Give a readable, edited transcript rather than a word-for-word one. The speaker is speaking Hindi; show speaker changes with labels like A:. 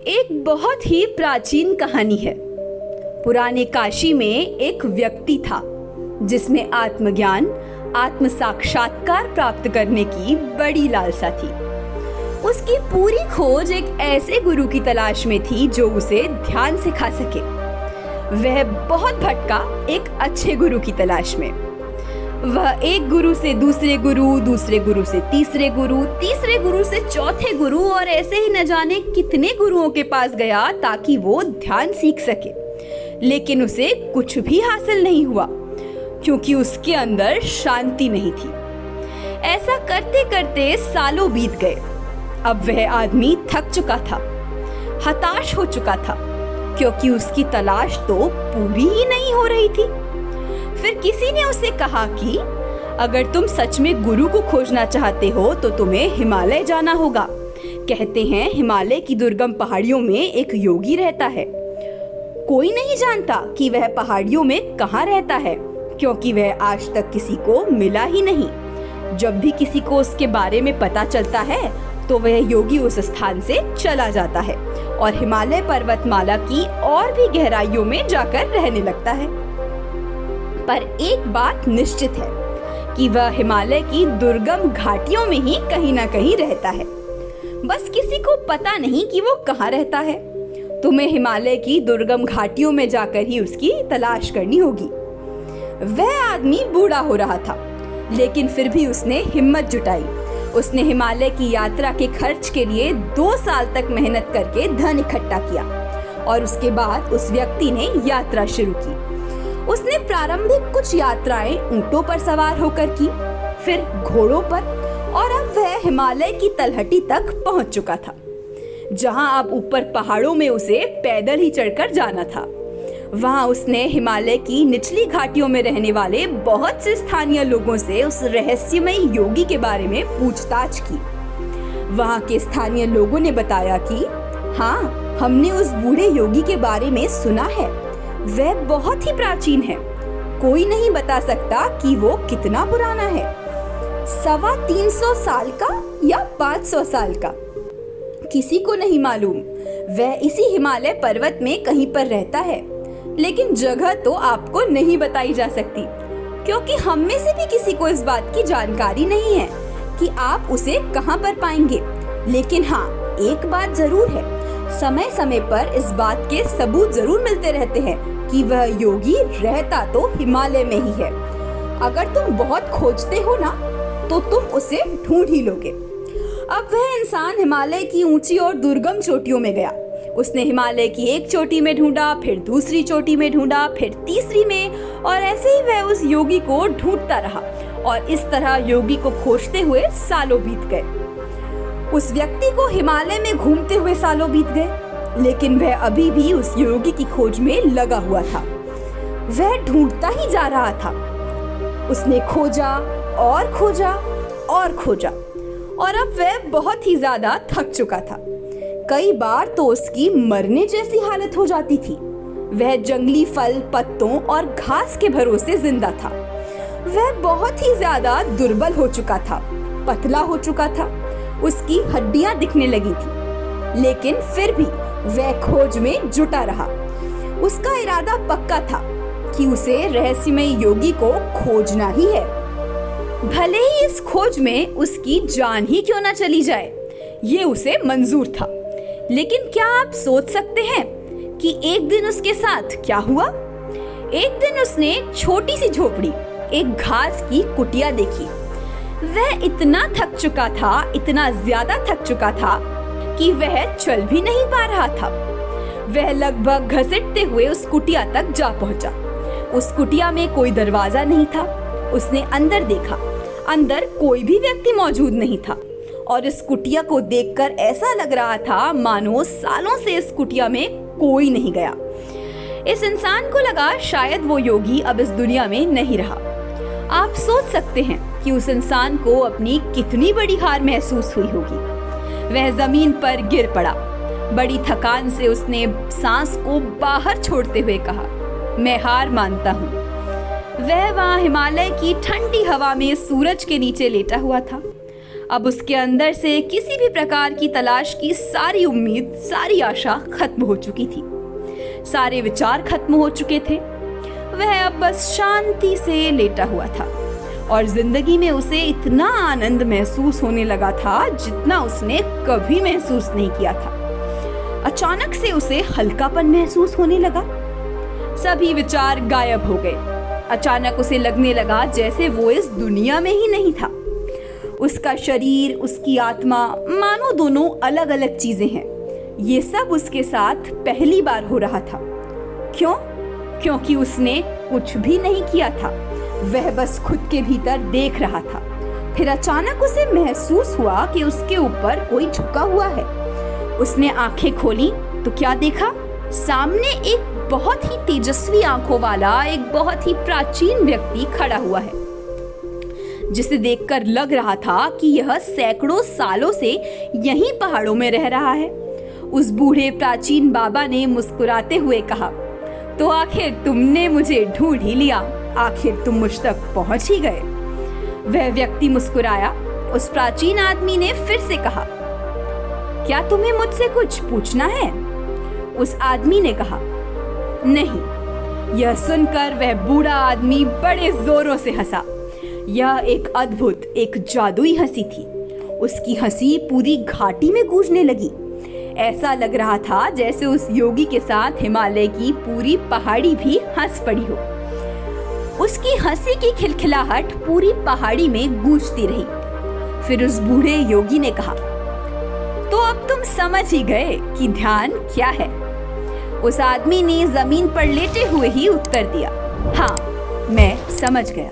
A: एक बहुत ही प्राचीन कहानी है। पुराने काशी में एक व्यक्ति था जिसमें आत्मज्ञान, आत्म साक्षात्कार प्राप्त करने की बड़ी लालसा थी। उसकी पूरी खोज एक ऐसे गुरु की तलाश में थी जो उसे ध्यान सिखा सके। वह बहुत भटका एक अच्छे गुरु की तलाश में। वह एक गुरु से दूसरे गुरु, दूसरे गुरु से तीसरे गुरु, तीसरे गुरु से चौथे गुरु और ऐसे ही न जाने कितने गुरुओं के पास गया ताकि वो ध्यान सीख सके। लेकिन उसे कुछ भी हासिल नहीं हुआ क्योंकि उसके अंदर शांति नहीं थी। ऐसा करते करते सालों बीत गए। अब वह आदमी थक चुका था, हताश हो चुका था क्योंकि उसकी तलाश तो पूरी ही नहीं हो रही थी। फिर किसी ने उसे कहा कि अगर तुम सच में गुरु को खोजना चाहते हो तो तुम्हें हिमालय जाना होगा। कहते हैं हिमालय की दुर्गम पहाड़ियों में एक योगी रहता है। कोई नहीं जानता कि वह पहाड़ियों में कहाँ रहता है क्योंकि वह आज तक किसी को मिला ही नहीं। जब भी किसी को उसके बारे में पता चलता है तो वह योगी उस स्थान से चला जाता है और हिमालय पर्वतमाला की और भी गहराइयों में जाकर रहने लगता है। पर एक बात निश्चित है कि वह हिमालय की दुर्गम घाटियों में ही कहीं ना कहीं रहता है। बस किसी को पता नहीं कि वो कहाँ रहता है। तुम्हें हिमालय की दुर्गम घाटियों में जाकर ही उसकी तलाश करनी होगी। वह आदमी बूढ़ा हो रहा था, लेकिन फिर भी उसने हिम्मत जुटाई। उसने हिमालय की यात्रा के खर्च के लिए 2 साल तक मेहनत करके धन इकट्ठा किया और उसके बाद उस व्यक्ति ने यात्रा शुरू की। उसने प्रारंभिक कुछ यात्राएं ऊंटों पर सवार होकर की, फिर घोड़ों पर, और अब वह हिमालय की तलहटी तक पहुंच चुका था, जहां अब ऊपर पहाड़ों में उसे पैदल ही चढ़कर जाना था। वहां उसने हिमालय की निचली घाटियों में रहने वाले बहुत से स्थानीय लोगों से उस रहस्यमयी योगी के बारे में पूछताछ की। वहां के स्थानीय लोगों ने बताया कि हाँ, हमने उस बूढ़े योगी के बारे में सुना है। वह बहुत ही प्राचीन है। कोई नहीं बता सकता कि वो कितना पुराना है, 325 साल का या 500 साल का, किसी को नहीं मालूम। वह इसी हिमालय पर्वत में कहीं पर रहता है, लेकिन जगह तो आपको नहीं बताई जा सकती क्योंकि हम में से भी किसी को इस बात की जानकारी नहीं है कि आप उसे कहां पर पाएंगे। लेकिन हाँ, एक बात जरूर है, समय समय पर इस बात के सबूत जरूर मिलते रहते हैं कि वह योगी रहता तो हिमालय में ही है। अगर तुम बहुत खोजते हो ना तो तुम उसे ढूंढ ही लोगे। अब वह इंसान हिमालय की ऊंची और दुर्गम चोटियों में गया। उसने हिमालय की एक चोटी में ढूंढा, फिर दूसरी चोटी में ढूंढा, फिर तीसरी में, और ऐसे ही वह उस योगी को ढूंढता रहा और इस तरह योगी को खोजते हुए सालों बीत गए। उस व्यक्ति को हिमालय में घूमते हुए सालों बीत गए, लेकिन वह अभी भी उस योगी की खोज में लगा हुआ था। वह ढूंढता ही जा रहा था। उसने खोजा और खोजा और खोजा और अब वह बहुत ही ज्यादा थक चुका था। कई बार तो उसकी मरने जैसी हालत हो जाती थी। वह जंगली फल, पत्तों और घास के भरोसे जिंदा था। वह बहुत ही ज्यादा दुर्बल हो चुका था, पतला हो चुका था, उसकी हड्डियां दिखने लगी थी, लेकिन फिर भी वह खोज में जुटा रहा। उसका इरादा पक्का था कि उसे रहस्यमय योगी को खोजना ही है, भले ही इस खोज में उसकी जान ही क्यों ना चली जाए। ये उसे मंजूर था। लेकिन क्या आप सोच सकते हैं कि एक दिन उसके साथ क्या हुआ? एक दिन उसने एक छोटी सी झोपड़ी, एक घास की कुटिया देखी। वह इतना थक चुका था, इतना ज्यादा थक चुका था कि वह चल भी नहीं पा रहा था। वह लगभग घसीटते हुए उस कुटिया तक जा पहुंचा। उस कुटिया में कोई दरवाजा नहीं था। उसने अंदर देखा, अंदर कोई भी व्यक्ति मौजूद नहीं था और इस कुटिया को देखकर ऐसा लग रहा था मानो सालों से इस कुटिया में कोई नहीं गया। इस इंसान को लगा शायद वो योगी अब इस दुनिया में नहीं रहा। आप सोच सकते हैं कि उस इंसान को अपनी कितनी बड़ी हार महसूस हुई होगी। वह जमीन पर गिर पड़ा। बड़ी थकान से उसने सांस को बाहर छोड़ते हुए कहा, मैं हार मानता हूँ। वह वहाँ हिमालय की ठंडी हवा में सूरज के नीचे लेटा हुआ था। अब उसके अंदर से किसी भी प्रकार की तलाश की सारी उम्मीद, सारी आशा खत्म हो चुकी थी। सारे विचार खत्म हो चुके थे। वह अब बस शांति से लेटा हुआ था और जिंदगी में उसे इतना आनंद महसूस होने लगा था जितना उसने कभी महसूस नहीं किया था। अचानक से उसे हल्कापन महसूस होने लगा। सभी विचार गायब हो गए। अचानक उसे लगने लगा जैसे वो इस दुनिया में ही नहीं था। उसका शरीर, उसकी आत्मा, मानो दोनों अलग अलग चीजें हैं। ये सब उसके साथ पहली बार हो रहा था। क्यों? क्योंकि उसने कुछ भी नहीं किया था। वह बस खुद के भीतर देख रहा था। फिर अचानक उसे महसूस हुआ कि उसके ऊपर कोई झुका हुआ है। उसने आंखें खोली तो क्या देखा? सामने एक बहुत ही तेजस्वी आंखों वाला, एक बहुत ही प्राचीन व्यक्ति खड़ा हुआ है, जिसे देखकर लग रहा था कि यह सैकड़ों सालों से यहीं पहाड़ों में रह रहा है। उस बूढ़े प्राचीन बाबा ने मुस्कुराते हुए कहा, तो आखिर तुमने मुझे ढूंढ ही लिया, आखिर तुम मुझ तक पहुंच ही गए। वह व्यक्ति मुस्कुराया। उस प्राचीन आदमी ने फिर से कहा, क्या तुम्हें मुझसे कुछ पूछना है? उस आदमी ने कहा, नहीं। यह सुनकर वह बूढ़ा आदमी बड़े जोरों से हंसा। यह एक अद्भुत, एक जादुई हंसी थी। उसकी हंसी पूरी घाटी में गूंजने लगी। ऐसा लग रहा था जैसे उस योगी के साथ हिमालय की पूरी पहाड़ी भी हंस पड़ी हो। उसकी हंसी की खिलखिलाहट पूरी पहाड़ी में गूंजती रही। फिर उस बूढ़े योगी ने कहा, तो अब तुम समझ ही गए कि ध्यान क्या है? उस आदमी ने जमीन पर लेटे हुए ही उत्तर दिया, हाँ, मैं समझ गया।